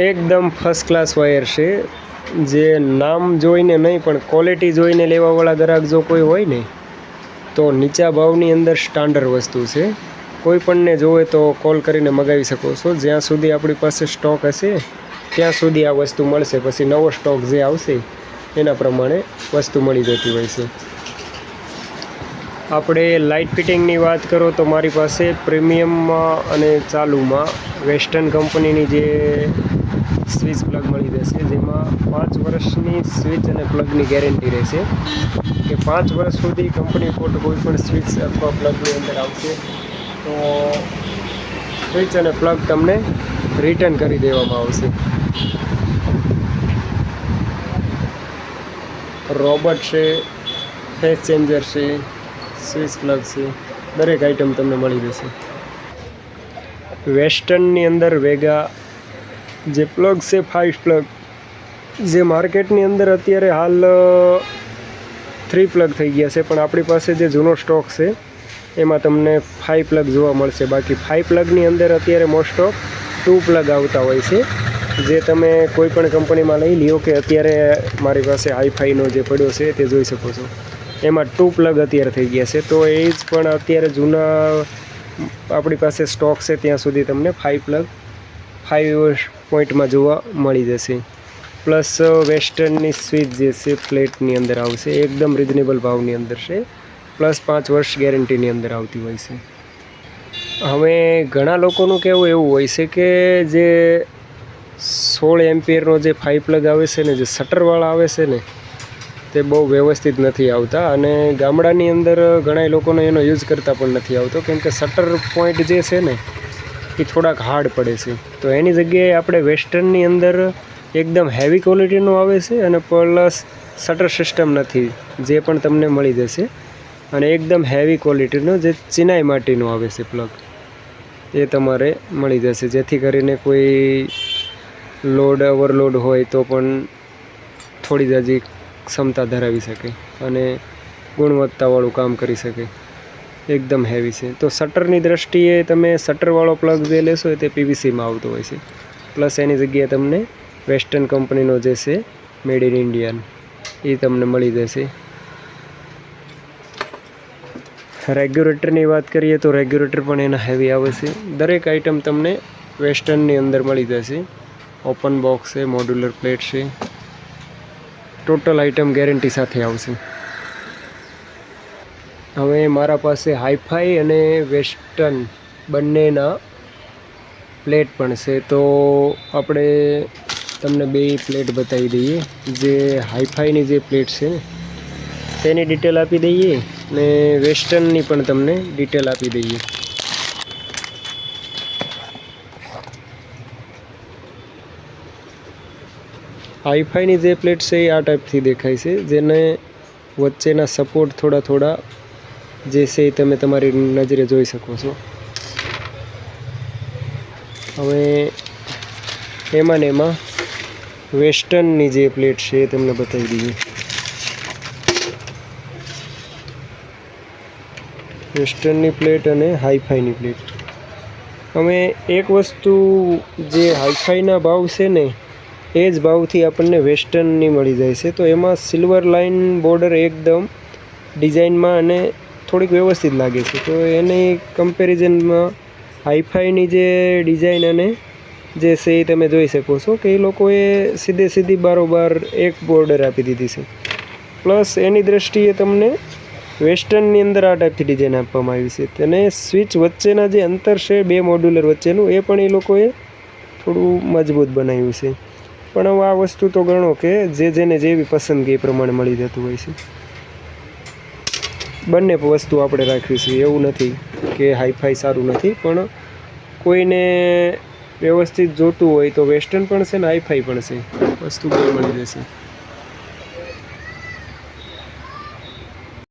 એકદમ first class wire છે, જે નામ જોઈને નહીં પણ ક્વોલિટી જોઈને લેવાવાળા ગ્રાહક જો કોઈ હોય ને તો નીચા ભાવની અંદર સ્ટાન્ડર્ડ વસ્તુ છે. કોઈ પણને જોવે તો કોલ કરીને મગાવી શકો છો. જ્યાં સુધી આપણી પાસે સ્ટોક હશે ત્યાં સુધી આ વસ્તુ મળશે. પછી નવો સ્ટોક જે આવશે એના પ્રમાણે વસ્તુ મળી જતી હોય છે. આપણે લાઇટ ફિટિંગની વાત કરો તો મારી પાસે પ્રીમિયમમાં અને ચાલુમાં વેસ્ટર્ન કંપનીની જે સ્વિચ પ્લગ મળી જશે, જેમાં 5 વર્ષની સ્વિચ અને પ્લગની ગેરંટી રહેશે કે 5 વર્ષ સુધી કંપની કોઈ પણ સ્વિચ અથવા પ્લગની અંદર આવશે તો સ્વિચ અને પ્લગ તમને રિટર્ન કરી દેવામાં આવશે. રોબોટ છે, ફેસ ચેન્જર છે, સ્વિચ પ્લગ છે, દરેક આઇટમ તમને મળી જશે. વેસ્ટર્નની અંદર વેગા જે પ્લગ છે 5 પ્લગ, જે માર્કેટની અંદર અત્યારે હાલ 3 પ્લગ થઈ ગયા છે, પણ આપણી પાસે જે જૂનો સ્ટોક છે એમાં તમને 5 પ્લગ જોવા મળશે. બાકી 5 પ્લગની અંદર અત્યારે મોસ્ટ ઓફ 2 પ્લગ આવતા હોય છે, જે તમે કોઈ પણ કંપનીમાં લઈ લ્યો. કે અત્યારે મારી પાસે હાઈફાઈનો જે પડ્યો છે તે જોઈ શકો છો, એમાં 2 પ્લગ અત્યારે થઈ ગયા છે. તો એ જ પણ અત્યારે જૂના આપણી પાસે સ્ટોક છે ત્યાં સુધી તમને 5 પ્લગ 5 પોઈન્ટમાં જોવા મળી જશે. પ્લસ વેસ્ટર્નની સ્વિચ જે છે ફ્લેટની અંદર આવશે, એકદમ રિઝનેબલ ભાવની અંદર છે, પ્લસ 5 વર્ષ ગેરંટીની અંદર આવતી હોય છે. હવે ઘણા લોકોનું કહેવું એવું હોય છે કે જે 16 એમ્પિયરનો જે 5 પ્લગ આવે છે ને, જે શટરવાળા આવે છે ને, તે બહુ વ્યવસ્થિત નથી આવતા. અને ગામડાની અંદર ઘણા લોકોને એનો યુઝ કરતા પણ નથી આવતો, કેમ કે શટર પોઈન્ટ જે છે ને એ થોડાક હાર્ડ પડે છે. તો એની જગ્યાએ આપણે વેસ્ટર્નની અંદર એકદમ હેવી ક્વોલિટીનું આવે છે અને પ્લસ શટર સિસ્ટમ નથી, જે પણ તમને મળી જશે. અને એકદમ હેવી ક્વોલિટીનો જે ચિનાઈ માટીનું આવે છે પ્લગ, એ તમારે મળી જશે, જેથી કરીને કોઈ ઓવરલોડ હોય તો પણ થોડી જાજી ક્ષમતા ધરાવી શકે અને ગુણવત્તાવાળું કામ કરી શકે. એકદમ હેવી છે. તો શટરની દ્રષ્ટિએ તમે શટરવાળો પ્લગ જે લેશો તે પીવીસીમાં આવતો હોય છે, પ્લસ એની જગ્યાએ તમને વેસ્ટર્ન કંપનીનો જે છે મેડ ઇન ઇન્ડિયન એ તમને મળી જશે. રેગ્યુલેટરની વાત કરીએ તો રેગ્યુલેટર પણ એના હેવી આવે છે. દરેક આઇટમ તમને વેસ્ટર્નની અંદર મળી જશે. ઓપન બોક્સ છે, મોડ્યુલર પ્લેટ છે, ટોટલ આઇટમ ગેરંટી સાથે આવશે. હવે મારા પાસે હાઈફાઈ અને વેસ્ટર્ન બંનેના પ્લેટ પણ છે, તો આપણે તમને બે પ્લેટ બતાવી દઈએ. જે હાઈફાઈની જે પ્લેટ છે તેની ડિટેલ આપી દઈએ ને વેસ્ટર્નની પણ તમને ડિટેલ આપી દઈએ. હાઈફાઈની જે પ્લેટ છે એ આ ટાઈપથી દેખાય છે, જેને વચ્ચેના સપોર્ટ થોડા જે છે એ તમે તમારી નજરે જોઈ શકો છો. હવે એમાં ને એમાં વેસ્ટર્નની જે પ્લેટ છે એ તમને બતાવી દઈએ. વેસ્ટર્નની પ્લેટ અને હાઈફાઈની પ્લેટ. હવે એક વસ્તુ જે હાઈફાઈના ભાવ છે ને એ જ ભાવથી આપણને વેસ્ટર્નની મળી જાય છે. તો એમાં સિલ્વર લાઇન બોર્ડર એકદમ ડિઝાઇનમાં અને થોડીક વ્યવસ્થિત લાગે છે. તો એની કમ્પેરિઝનમાં હાઈફાઈની જે ડિઝાઇન અને જે છે એ તમે જોઈ શકો છો કે એ લોકોએ સીધી બારોબાર એક બોર્ડર આપી દીધી છે. પ્લસ એની દ્રષ્ટિએ તમને વેસ્ટર્નની અંદર આ ટાઈપથી ડિઝાઇન આપવામાં આવી છે. અને સ્વિચ વચ્ચેના જે અંતર છે બે મોડ્યુલર વચ્ચેનું, એ પણ એ લોકોએ થોડું મજબૂત બનાવ્યું છે. પણ હવે આ વસ્તુ તો ગણો કે જેને જેવી પસંદગી એ પ્રમાણે મળી જતું હોય છે. બંને વસ્તુ આપણે રાખવી છે, એવું નથી કે હાઈફાઈ સારું નથી, પણ કોઈને વ્યવસ્થિત જોતું હોય તો વેસ્ટર્ન પણ છે ને હાઈફાઈ પણ છે, વસ્તુ બે મળી જશે.